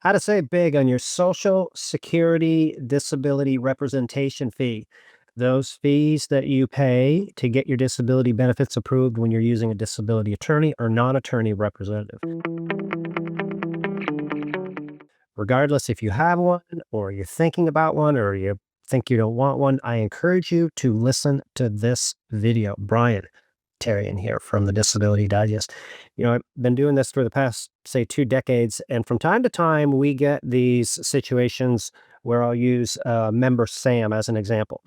How to save big on your Social Security disability representation fee. Those fees that you pay to get your disability benefits approved when you're using a disability attorney or non-attorney representative. Regardless if you have one or you're thinking about one or you think you don't want one, I encourage you to listen to this video. Brian Terrian here from the Disability Digest. I've been doing this for the past, say, 2 decades, and from time to time, we get these situations where I'll use member Sam as an example.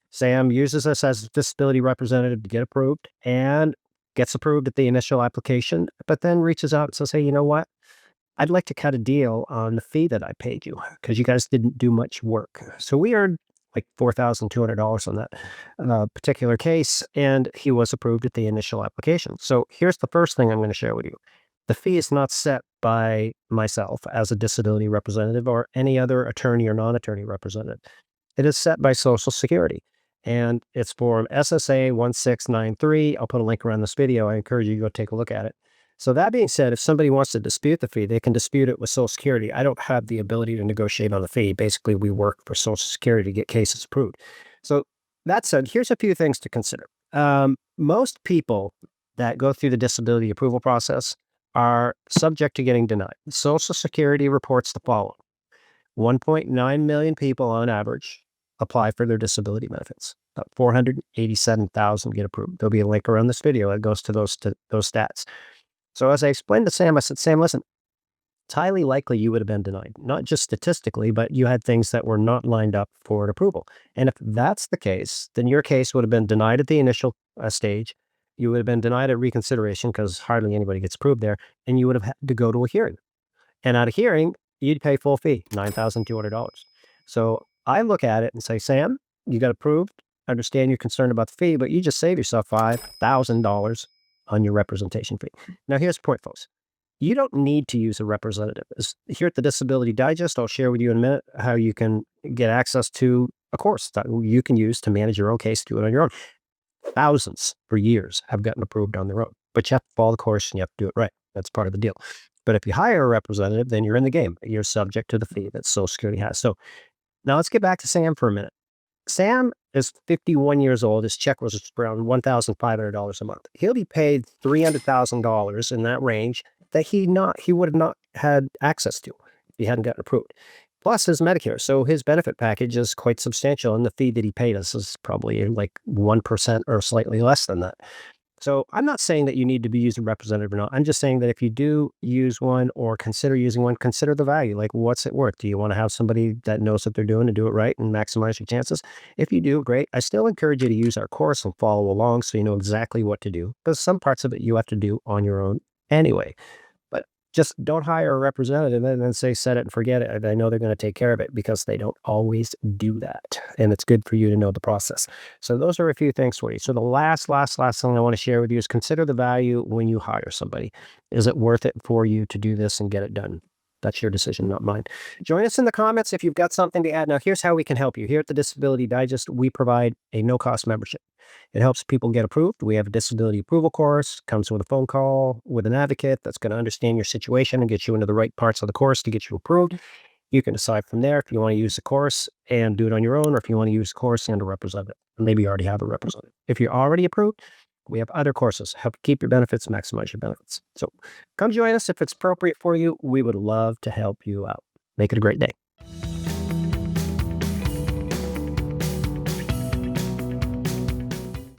Sam uses us as a disability representative to get approved and gets approved at the initial application, but then reaches out and says, "Hey, you know what? I'd like to cut a deal on the fee that I paid you because you guys didn't do much work." So we earned like $4,200 on that particular case, and he was approved at the initial application. So here's the first thing I'm going to share with you. The fee is not set by myself as a disability representative or any other attorney or non-attorney representative. It is set by Social Security, and it's form SSA 1693. I'll put a link around this video. I encourage you to go take a look at it. So that being said, if somebody wants to dispute the fee, they can dispute it with Social Security. I don't have the ability to negotiate on the fee. Basically, we work for Social Security to get cases approved. So that said, here's a few things to consider. Most people that go through the disability approval process are subject to getting denied. Social Security reports the following: 1.9 million people on average apply for their disability benefits. About 487,000 get approved. There'll be a link around this video that goes to those stats. So as I explained to Sam, I said, "Sam, listen, it's highly likely you would have been denied, not just statistically, but you had things that were not lined up for an approval. And if that's the case, then your case would have been denied at the initial stage. You would have been denied at reconsideration because hardly anybody gets approved there, and you would have had to go to a hearing. And at a hearing, you'd pay full fee, $9,200. So I look at it and say, Sam, you got approved. I understand you're concerned about the fee, but you just saved yourself $5,000 on your representation fee. Now, here's the point, folks. You don't need to use a representative. Here at the Disability Digest, I'll share with you in a minute how you can get access to a course that you can use to manage your own case, do it on your own. Thousands for years have gotten approved on their own, but you have to follow the course and you have to do it right. That's part of the deal. But if you hire a representative, then you're in the game. You're subject to the fee that Social Security has. So now let's get back to Sam for a minute. Sam is 51 years old. His check was around $1,500 a month. He'll be paid $300,000 in that range that he would have not had access to if he hadn't gotten approved. Plus his Medicare. So his benefit package is quite substantial, and the fee that he paid us is probably like 1% or slightly less than that. So I'm not saying that you need to be using a representative or not. I'm just saying that if you do use one or consider using one, consider the value. Like, what's it worth? Do you want to have somebody that knows what they're doing and do it right and maximize your chances? If you do, great. I still encourage you to use our course and follow along so you know exactly what to do, because some parts of it you have to do on your own anyway. But just don't hire a representative and then say set it and forget it. I know they're going to take care of it, because they don't always do that. And it's good for you to know the process. So those are a few things for you. So the last thing I want to share with you is consider the value when you hire somebody. Is it worth it for you to do this and get it done? That's your decision, not mine. Join us in the comments if you've got something to add. Now, here's how we can help you. Here at the Disability Digest, we provide a no-cost membership. It helps people get approved. We have a disability approval course, comes with a phone call with an advocate that's going to understand your situation and get you into the right parts of the course to get you approved. You can decide from there if you want to use the course and do it on your own, or if you want to use the course and a representative. Maybe you already have a representative. If you're already approved, we have other courses, help keep your benefits, maximize your benefits. So come join us if it's appropriate for you. We would love to help you out. Make it a great day.